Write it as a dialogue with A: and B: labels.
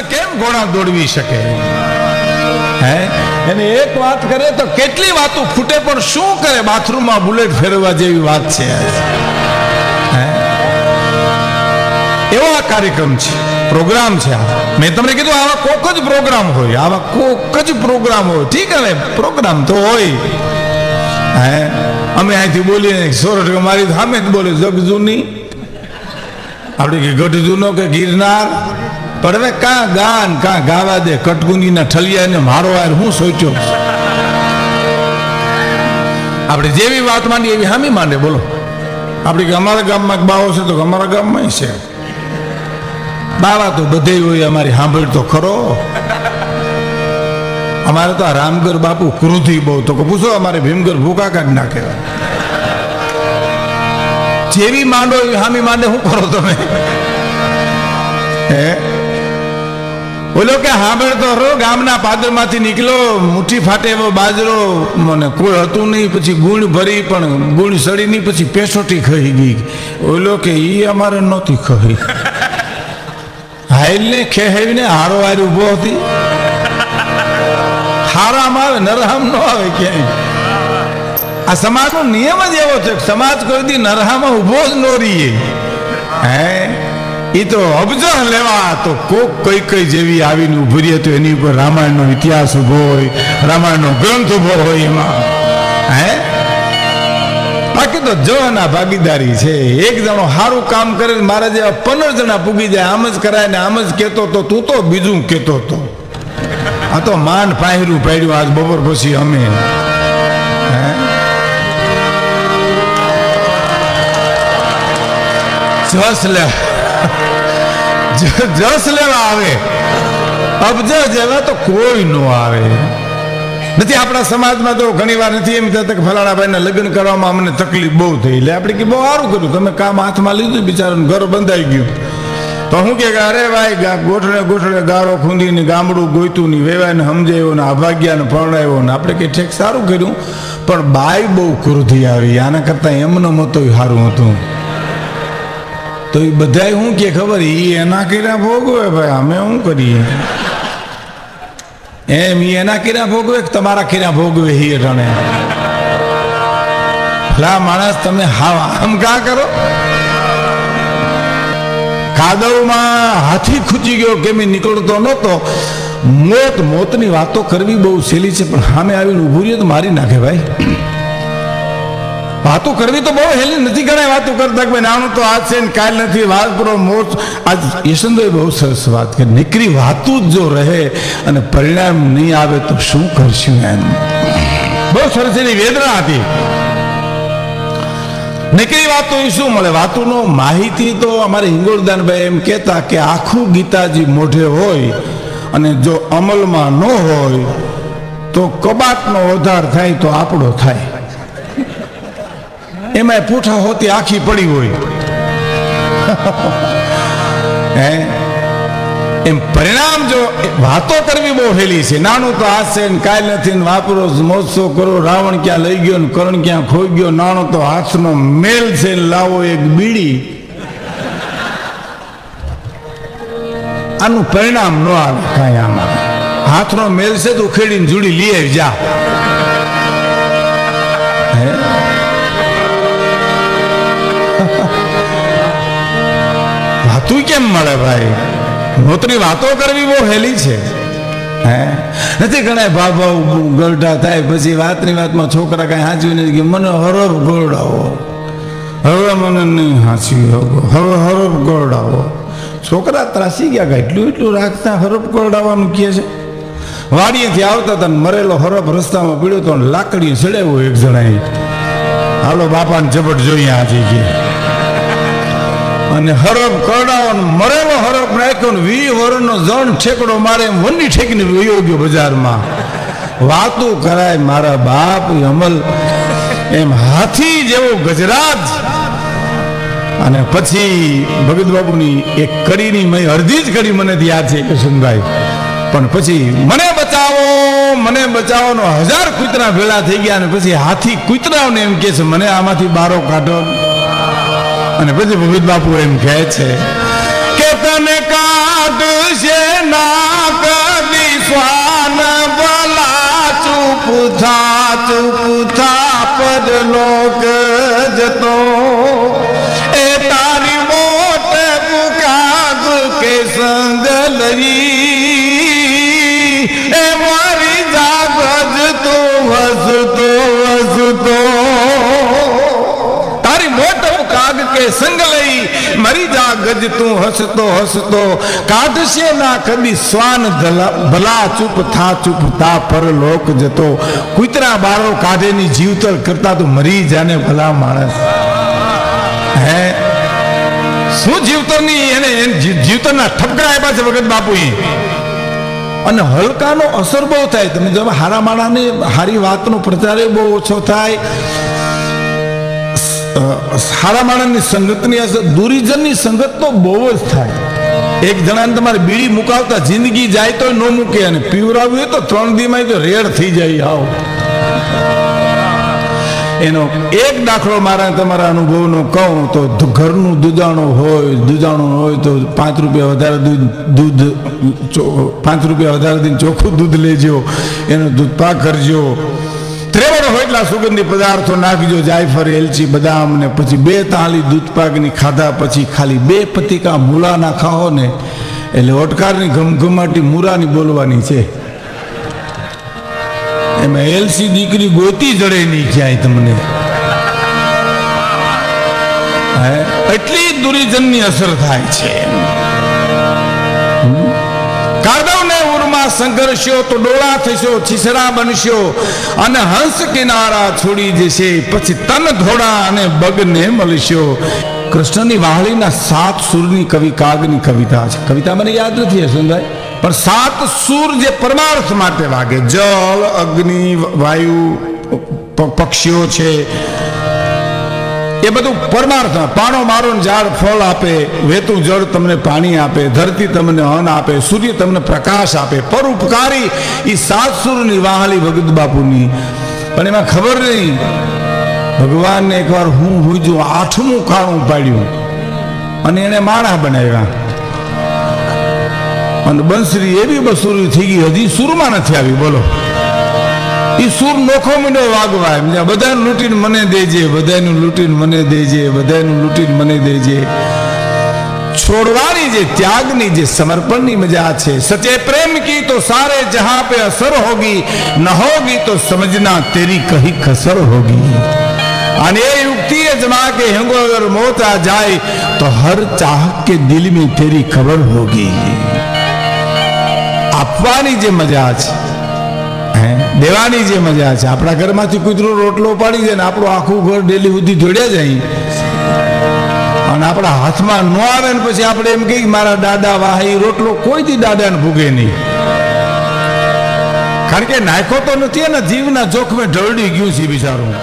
A: વિના કેમ ઘોડા દોડવી શકે? હે એને એક વાત કરે તો કેટલી વાતો ફૂટે, પણ શું કરે? બાથરૂમમાં બુલેટ ફેરવવા જેવી વાત છે. એવો આ કાર્યક્રમ છે, પ્રોગ્રામ છે. મેં તમને કીધું આવા કોક જ પ્રોગ્રામ હોય, આવા કોક જ પ્રોગ્રામ હોય. ઠીક હવે પ્રોગ્રામ તો હોય. હે અમે અહીંથી બોલીએ સોરઠ મારી સામે જ બોલે જગ જૂની, આપણે કે ગઢ જૂનો કે ગિરનાર. પણ હવે કાં ગાન કાં ગાવા દે, કટકુંજીના ઠલિયાને મારો યાર હું સોચ્યો. આપણે જેવી વાત માંડીએ એવી હામી માંડે. બોલો આપણે કે અમારા ગામમાં બાવો છે તો અમારા ગામમાં છે. બાવા તો બધે હોય, અમારી સાંભળ તો ખરો. અમારે તો આ રામગર બાપુ ક્રોધી બહુ, તો પૂછો અમારે ભીમગર ભૂકા કાઢ નાખે. જેવી માંડો એવી હામી માંડે. શું કરો તમે? હે બોલો કે સાંભળ તો રો, ગામના પાદરમાંથી નીકળ્યો, મુઠ્ઠી ફાટે એવો બાજરો, મને કોઈ હતું નહીં. પછી ગુણ ભરી, પણ ગુણ સડી નહીં, પછી પેસોટી ખાઈ ગઈ. બોલો કે ઈ અમારે નહોતી ખાઈ. હાઈલ ને ખેહાવીને હારો હાર ઉભો હતી. હારામાં આવે, નરહામ ન આવે ક્યાંય. આ સમાજનો નિયમ જ એવો છે, સમાજ કોઈ દી નરહામાં ઉભો જ ન રહીએ. હે એ તો અબજો લેવા તો કોક કઈ કઈ જેવી આવીને ઉભી રહી, તો એની ઉપર રામાયણનો ઇતિહાસ ઉભો હોય, રામાયણનો ગ્રંથ ઉભો હોય એમાં. હે બાકી તો જવાના ભાગીદારી છે. એક જણો સારું કામ કરે, મારા જેવા 15 જણા પૂગી જાય. આમ જ કરાય ને આમ જ કેતો તો તું તો બીજું કેતો તો. આ તો માંડ પાયરું પાડ્યું આજ બપોર પછી અમે. જસ લેવા આવે, અબજ જેવા તો કોઈ નો આવે નથી. આપણા સમાજમાં તો ઘણી વાર નથી એમ થતા કે ફલાણા ભાઈના લગ્ન કરવામાં અમને તકલીફ બહુ થઈ, એટલે આપણે કે બહુ સારું કર્યું, તમે કામ હાથમાં લીધું, બિચારાનું ઘર બંધાઈ ગયું. તો હું કે અરે ભાઈ ગોઠડે ગોઠડે ગારો ખૂંદીને ગામડું ગોઈતું ની વેવાને સમજાયો ને અભાગ્યાને પરણાવ્યો ને આપણે કે ઠેક સારું કર્યું, પણ બાઈ બહુ ક્રોધી આવી. આના કરતા એમનો મતો સારું હતું. તો એ બધા શું કે ખબર, એ એના કર્યા ભોગવે ભાઈ, અમે શું કરીએ એમ. એ એના કર્યા ભોગવે તમારા કર્યા ભોગવે હી અટાણે. ભલા માણસ તમે હાવ આમ કા કરો? કાદવમાં હાથી ખૂચી ગયો કેમ નીકળતો નહોતો. મોતની વાતો કરવી બહુ સહેલી છે, પણ સામે આવીને ઉભું રહ્યો તો મારી નાખે ભાઈ. વાતો કરવી તો બહુ હેલી નથી. ઘણા વાતો કરતા કે નાનું તો આજ છે ને કાલ નથી, વાત પૂરો મોત. આજ યશવંતભાઈ બહુ સરસ વાત કે નીકળી વાતું જ જો રહે અને પરિણામ નહીં આવે તો શું કરશું એમ. બહુ સરસ એની વેદના હતી. નીકળી વાતો એ શું મળે? વાતોનો માહિતી તો અમારે હિંગોળદાનભાઈ એમ કહેતા કે આખું ગીતાજી મોઢે હોય અને જો અમલમાં ન હોય તો કબાટનો વધાર થાય તો આપણો થાય. એમાં પૂઠા હોતી આખી પડી હોય. હે એમ પરિણામ જો વાતો કરવી બહુ હેલી છે. નાનું તો હાથ છે ને કાલ નથી ને વાપરો મોજસો કરો. રાવણ ક્યાં લઈ ગયો ને કરણ ક્યાં ખોઈ ગયો. નાનો તો હાથનો મેલ છે ને લાવો એક બીડી. આનું પરિણામ ન આવે કાંઈ. આમાં હાથનો મેલ છે તો ઉખેડીને જુડી લઈ આવી જા. વાતું કેમ મળે ભાઈ? નોતરી વાતો કરવી બહુ હેલી છે. હે નથી ઘણા ભાવ ગરઢા થાય પછી વાતની વાતમાં છોકરા કઈ હાંચવી નથી કે મને હરફ ગોરડાવો, હવે મને નહીં હાંચવી, હવે હરફ ગોરડાવો. છોકરા ત્રાસી ગયા, એટલું રાખતા હરફ ગોરડાવવાનું કહે છે. વાડીએથી આવતા હતા મરેલો હરફ રસ્તામાં પીડ્યો તો લાકડી ચડાવ્યો એક જણાએ. હાલો બાપાને ઝપટ જોઈએ આજે કે, અને હરફ કરડાવાનો મરેલો હરફ નાખ્યો ને 20 વર્ષનો જણ ઠેકડો મારે એમ વંડી ઠેકીને વયો ગયો બજારમાં. વાતું કરાય મારા બાપ અમલ એમ હાથી જેવો ગજરાજ. અને પછી ભગત બાપુની એક કડીની મેં અડધી જ કડી મને યાદ છે કૃષ્ણભાઈ. પણ પછી મને બચાવોનો 1000 કૂતરા ભેળા થઈ ગયા. અને પછી હાથી કૂતરાઓને એમ કે છે મને આમાંથી બારો કાઢો. અને પછી ભગત બાપુ એમ કહે છે કે તને કા કાઢશે ના કદી સ્વાન ભલા ચૂપ થા પરલોક જતો એ તારી મોટ પુકાગ કે સંગ લઈ એ મારી જાગજ તો વસતો તારી મોટ પુકાગ કે સંગ લઈ મરી જા ગજ તું હસતો કાઢશે ના કદી સ્વાન ભલા ચૂપ થા પરલોક જતો કુતરા બાળો કાઢેની જીવતર કરતા તો મરી જાને ભલા માણસ હે શું જીવતરની એને જીવતરના ઠપકા આપ્યા છે વખત બાપુએ અને હલકાનો અસર બહુ થાય તમે જો હારા માણાની હારી વાતનો પ્રચાર બહુ ઓછો થાય સારા માણસની સંગતની અસર દુરીજનની સંગત તો બહુ જ થાય એક જણાને તમારે બીડી મુકાવતા જિંદગી જાય તો ન મૂકે અને પીવરાવ્યું હોય તો 3 દીમાં તો રેડ થઈ જાય આવો એનો એક દાખલો મારા તમારા અનુભવનો કહું તો ઘરનું દૂધાણું હોય તો 5 રૂપિયા વધારે દૂધ 5 રૂપિયા વધારે દઈને ચોખ્ખું દૂધ લેજો એનો દૂધ પાક કરજો ત્રેવડ હોય એટલા સુગંધી પદાર્થો નાખજો જાયફળ એલચી બદામ ને પછી 2 તાળી દૂધ પાકની ખાધા પછી ખાલી 2 પતિકા મૂળા ના ખાઓ ને એટલે ઓટકારની ઘમઘમાટી મૂરાની બોલવાની છે એમાં એલસી દીકરી ગોતી જડે નહીં ક્યાંય તમને એટલી દુરીજનની અસર થાય છે કાદવને ઉરમાં સંઘર્ષ્યો તો ડોળા થશો છીછરા બનશો અને હંસ કિનારા છોડી જશે પછી તન ધોળા અને બગને મળશો કૃષ્ણની વાહળીના 7 સૂરની કવિ કાગની કવિતા છે કવિતા મને યાદ નથી સુંદર પણ 7 સૂર જે પરમાર્થ માટે વાગે જળ અગ્નિ વાયુ પક્ષીઓ છે એ બધું પરમાર્થ પાણો મારો ઝાડ ફળ આપે વહેતું જળ તમને પાણી આપે ધરતી તમને અન્ન આપે સૂર્ય તમને પ્રકાશ આપે પરોપકારી એ 7 સૂરની વાહલી ભગત બાપુની પણ એમાં ખબર નહીં ભગવાનને એકવાર હું હુંજું 8મું કાણું પાડ્યું અને એને માણા બનાવ્યા અને બંસરી એવી બસુરી થઈ ગઈ હજી સૂરમાં નથી આવી બોલો એ સૂર નોખો મીંડો વાગવા એમ બધાનું લૂંટીને મને દેજે બધાનું લૂંટીને મને દેજે બધાનું લૂંટીને મને દેજે છોડવાની જે ત્યાગની જે સમર્પણની મજા છે સચે પ્રેમ કી તો સારે જહાં पे असर होगी न होगी तो समझना तेरी कहीं कसर होगी અને એ યુક્તિ જમા કે હેંગો અગર મોત આ જાય તો હર ચાહક કે દિલ में तेरी खबर होगी આપવાની જે મજા છે દેવાની જે મજા છે આપણા ઘરમાંથી કૂતરો રોટલો પાડી જાય ને આપણું આખું ઘર ડેલી સુધી જોડ્યા જાય અને આપણા હાથમાં ન આવે ને પછી આપણે એમ કહીએ મારા દાદા વાહી રોટલો કોઈથી દાદાને ભૂગે નહીં કારણ કે નાખ્યો તો નથી ને જીવના જોખમે ઢળડી ગયું છે બિચારું